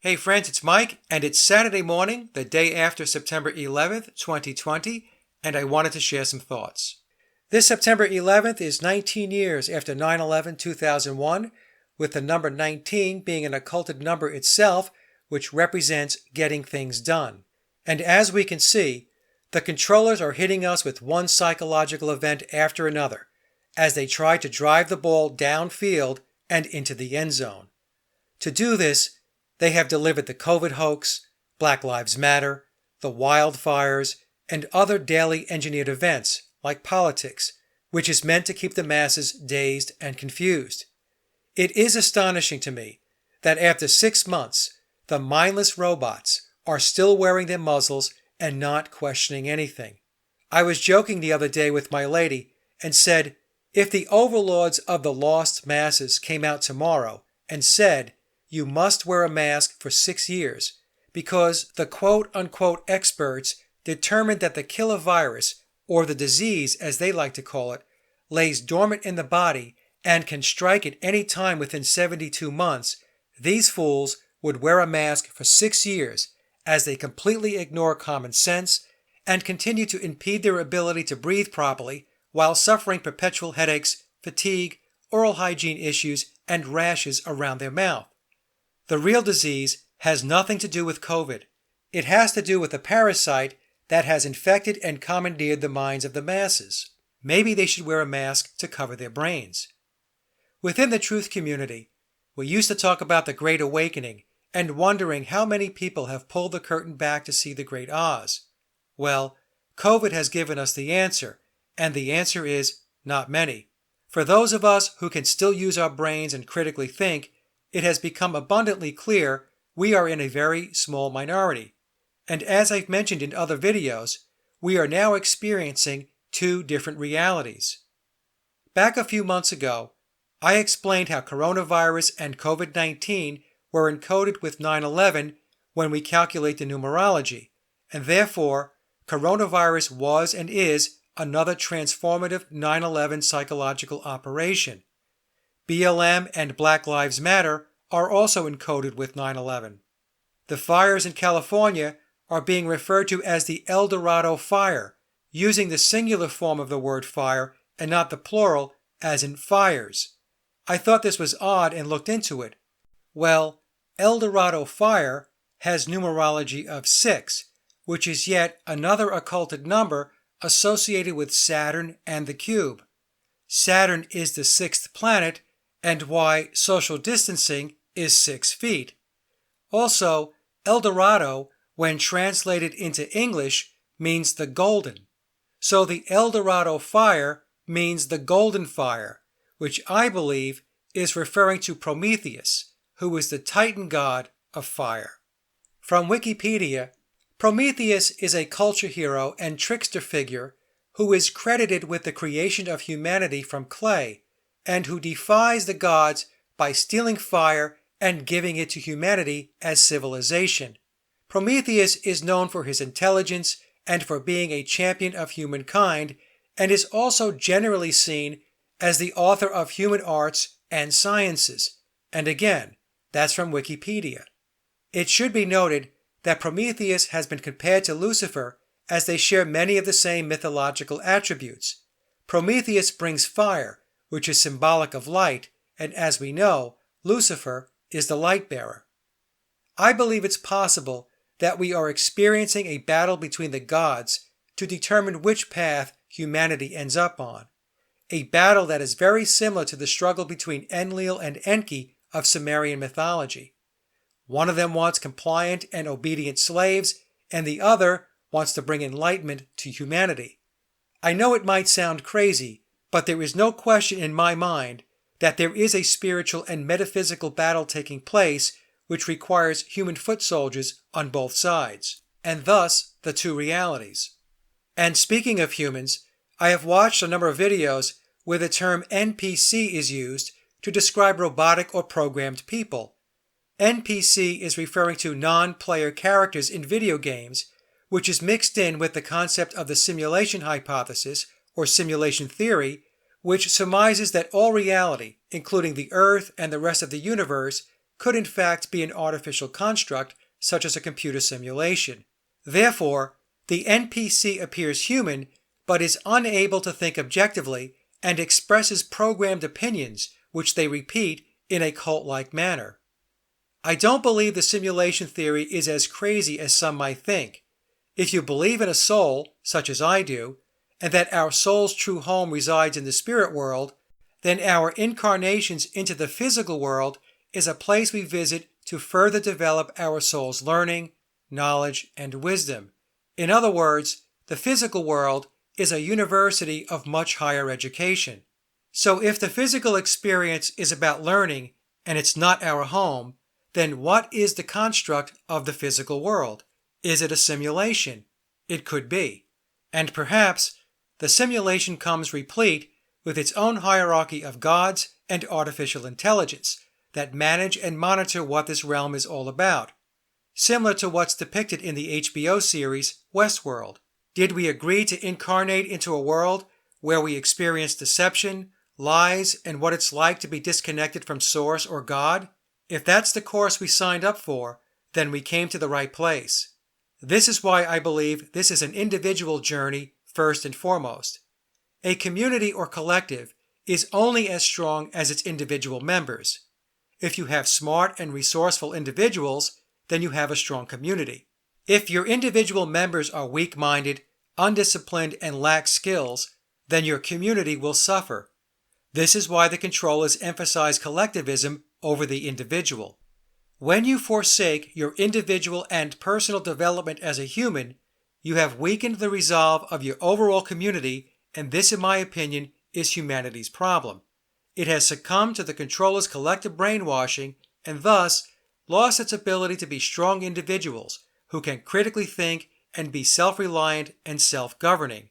Hey friends, it's Mike, and it's Saturday morning, the day after September 11th, 2020, and I wanted to share some thoughts. This September 11th is 19 years after 9/11/2001, with the number 19 being an occulted number itself, which represents getting things done. And as we can see, the controllers are hitting us with one psychological event after another, as they try to drive the ball downfield and into the end zone. To do this, they have delivered the COVID hoax, Black Lives Matter, the wildfires, and other daily engineered events, like politics, which is meant to keep the masses dazed and confused. It is astonishing to me that after 6 months, the mindless robots are still wearing their muzzles and not questioning anything. I was joking the other day with my lady and said, if the overlords of the lost masses came out tomorrow and said, you must wear a mask for 6 years because the quote-unquote experts determined that the killer virus, or the disease as they like to call it, lays dormant in the body and can strike at any time within 72 months, these fools would wear a mask for 6 years as they completely ignore common sense and continue to impede their ability to breathe properly while suffering perpetual headaches, fatigue, oral hygiene issues, and rashes around their mouth. The real disease has nothing to do with COVID. It has to do with a parasite that has infected and commandeered the minds of the masses. Maybe they should wear a mask to cover their brains. Within the truth community, we used to talk about the Great Awakening and wondering how many people have pulled the curtain back to see the Great Oz. Well, COVID has given us the answer, and the answer is not many. For those of us who can still use our brains and critically think, it has become abundantly clear we are in a very small minority. And as I've mentioned in other videos, we are now experiencing two different realities. Back a few months ago, I explained how coronavirus and COVID-19 were encoded with 9/11 when we calculate the numerology, and therefore, coronavirus was and is another transformative 9/11 psychological operation. BLM and Black Lives Matter are also encoded with 9/11. The fires in California are being referred to as the Eldorado Fire, using the singular form of the word fire and not the plural, as in fires. I thought this was odd and looked into it. Well, Eldorado Fire has numerology of 6, which is yet another occulted number associated with Saturn and the cube. Saturn is the 6th planet, and why social distancing is 6 feet. Also, Eldorado, when translated into English, means the golden. So the Eldorado Fire means the golden fire, which I believe is referring to Prometheus, who is the Titan god of fire. From Wikipedia, Prometheus is a culture hero and trickster figure who is credited with the creation of humanity from clay, and who defies the gods by stealing fire and giving it to humanity as civilization. Prometheus is known for his intelligence and for being a champion of humankind, and is also generally seen as the author of human arts and sciences. And again, that's from Wikipedia. It should be noted that Prometheus has been compared to Lucifer, as they share many of the same mythological attributes. Prometheus brings fire, which is symbolic of light, and as we know, Lucifer is the light bearer. I believe it's possible that we are experiencing a battle between the gods to determine which path humanity ends up on. A battle that is very similar to the struggle between Enlil and Enki of Sumerian mythology. One of them wants compliant and obedient slaves, and the other wants to bring enlightenment to humanity. I know it might sound crazy, but there is no question in my mind that there is a spiritual and metaphysical battle taking place which requires human foot soldiers on both sides, and thus the two realities. And speaking of humans, I have watched a number of videos where the term NPC is used to describe robotic or programmed people. NPC is referring to non-player characters in video games, which is mixed in with the concept of the simulation hypothesis or simulation theory, which surmises that all reality, including the Earth and the rest of the universe, could in fact be an artificial construct such as a computer simulation. Therefore, the NPC appears human but is unable to think objectively and expresses programmed opinions which they repeat in a cult-like manner. I don't believe the simulation theory is as crazy as some might think. If you believe in a soul, such as I do, and that our soul's true home resides in the spirit world, then our incarnations into the physical world is a place we visit to further develop our soul's learning, knowledge, and wisdom. In other words, the physical world is a university of much higher education. So if the physical experience is about learning and it's not our home, then what is the construct of the physical world? Is it a simulation? It could be. And perhaps the simulation comes replete with its own hierarchy of gods and artificial intelligence that manage and monitor what this realm is all about, similar to what's depicted in the HBO series Westworld. Did we agree to incarnate into a world where we experience deception, lies, and what it's like to be disconnected from Source or God? If that's the course we signed up for, then we came to the right place. This is why I believe this is an individual journey first and foremost. A community or collective is only as strong as its individual members. If you have smart and resourceful individuals, then you have a strong community. If your individual members are weak-minded, undisciplined, and lack skills, then your community will suffer. This is why the controllers emphasize collectivism over the individual. When you forsake your individual and personal development as a human, you have weakened the resolve of your overall community, and this, in my opinion, is humanity's problem. It has succumbed to the controllers' collective brainwashing and thus lost its ability to be strong individuals who can critically think and be self-reliant and self-governing.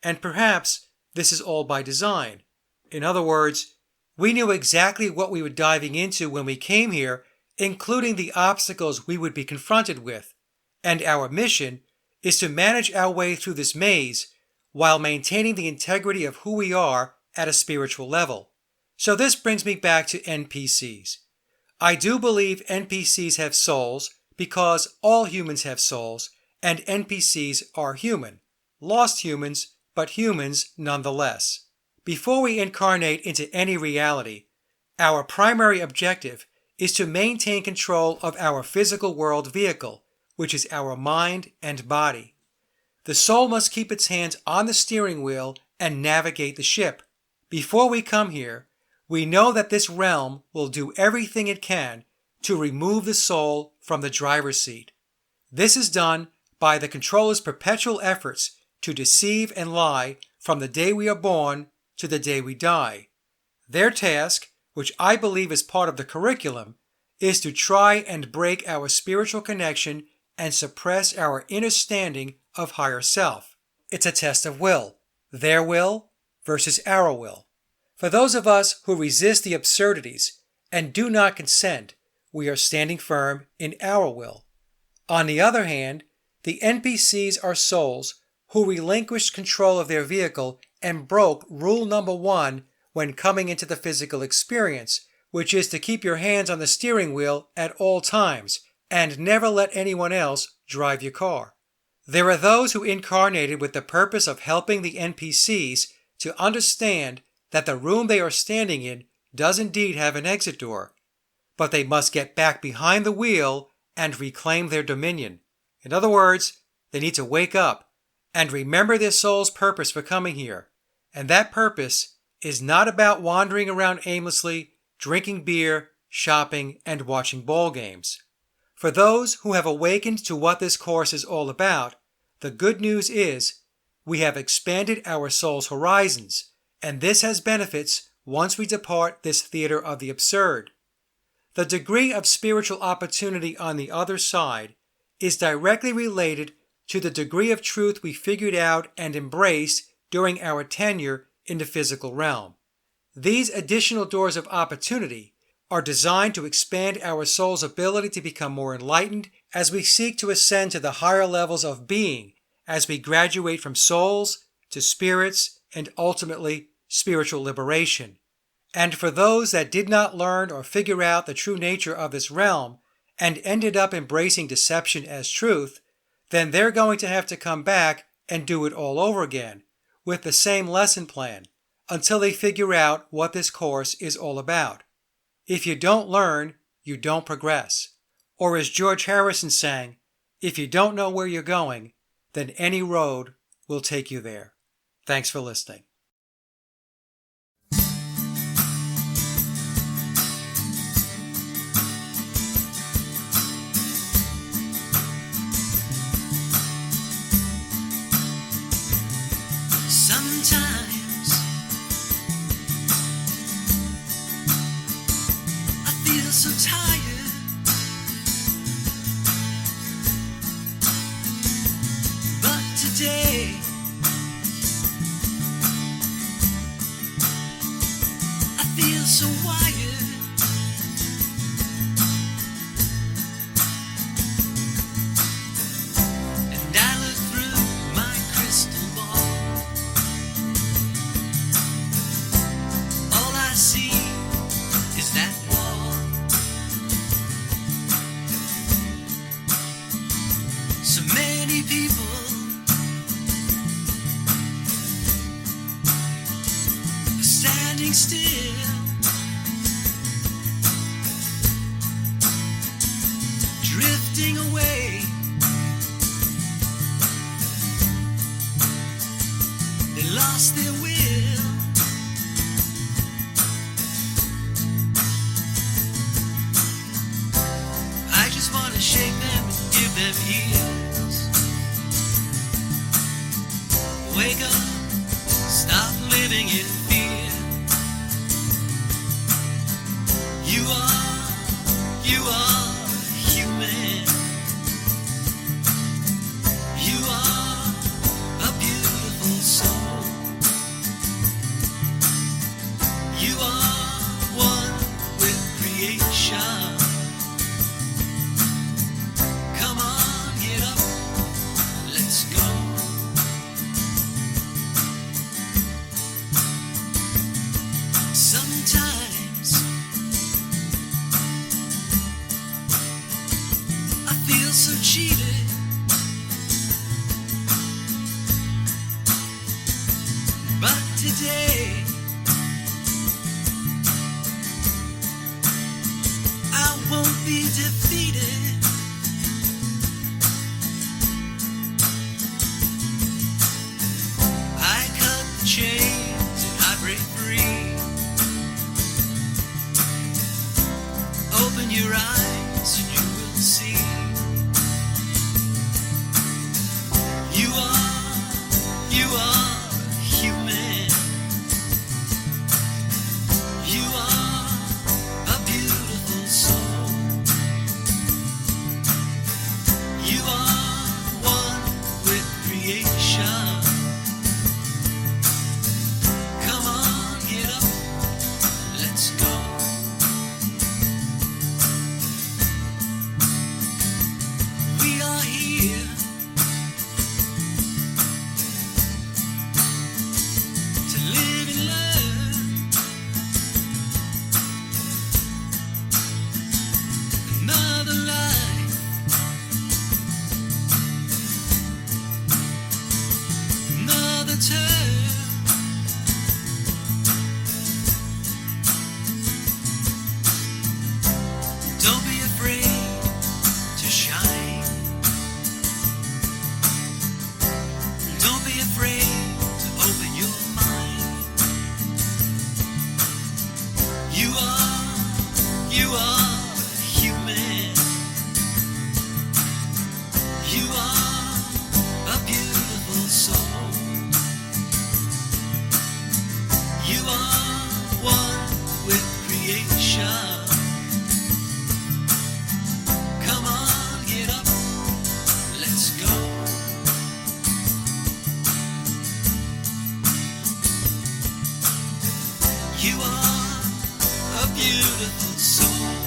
And perhaps this is all by design. In other words, we knew exactly what we were diving into when we came here, including the obstacles we would be confronted with, and our mission is to manage our way through this maze while maintaining the integrity of who we are at a spiritual level. So this brings me back to NPCs. I do believe NPCs have souls because all humans have souls, and NPCs are human. Lost humans, but humans nonetheless. Before we incarnate into any reality, our primary objective is to maintain control of our physical world vehicle, which is our mind and body. The soul must keep its hands on the steering wheel and navigate the ship. Before we come here, we know that this realm will do everything it can to remove the soul from the driver's seat. This is done by the controller's perpetual efforts to deceive and lie from the day we are born to the day we die. Their task, which I believe is part of the curriculum, is to try and break our spiritual connection and suppress our inner standing of higher self. It's a test of will, their will versus our will. For those of us who resist the absurdities and do not consent, we are standing firm in our will. On the other hand, the NPCs are souls who relinquished control of their vehicle and broke rule number 1 when coming into the physical experience, which is to keep your hands on the steering wheel at all times and never let anyone else drive your car. There are those who incarnated with the purpose of helping the NPCs to understand that the room they are standing in does indeed have an exit door, but they must get back behind the wheel and reclaim their dominion. In other words, they need to wake up and remember their soul's purpose for coming here. And that purpose is not about wandering around aimlessly, drinking beer, shopping, and watching ball games. For those who have awakened to what this course is all about, the good news is we have expanded our soul's horizons, and this has benefits once we depart this theater of the absurd. The degree of spiritual opportunity on the other side is directly related to the degree of truth we figured out and embraced during our tenure in the physical realm. These additional doors of opportunity are designed to expand our soul's ability to become more enlightened as we seek to ascend to the higher levels of being as we graduate from souls to spirits and ultimately spiritual liberation. And for those that did not learn or figure out the true nature of this realm and ended up embracing deception as truth, then they're going to have to come back and do it all over again with the same lesson plan until they figure out what this course is all about. If you don't learn, you don't progress. Or as George Harrison sang, if you don't know where you're going, then any road will take you there. Thanks for listening. Sometimes I feel so tired, but today I feel so wired. And I look through my crystal ball. All I see is that wall. So many people are standing still, drifting away. They lost their will. I just want to shake them and give them ears. Wake up, stop living in fear. You are human. You are a beautiful soul. You are one with creation. Come on, get up, let's go. Sometimes I feel so cheated, but today I won't be defeated. I cut the chains and I break free. Open your eyes and you will see. You are human. You are a beautiful soul. You are one with creation. Come on, get up, let's go. We are here to live and learn. Another life, another turn. Don't be afraid to shine. Don't be afraid to open your mind. You are human. You are a beautiful soul. You are one with creation. Come on, get up, let's go. You are a beautiful soul.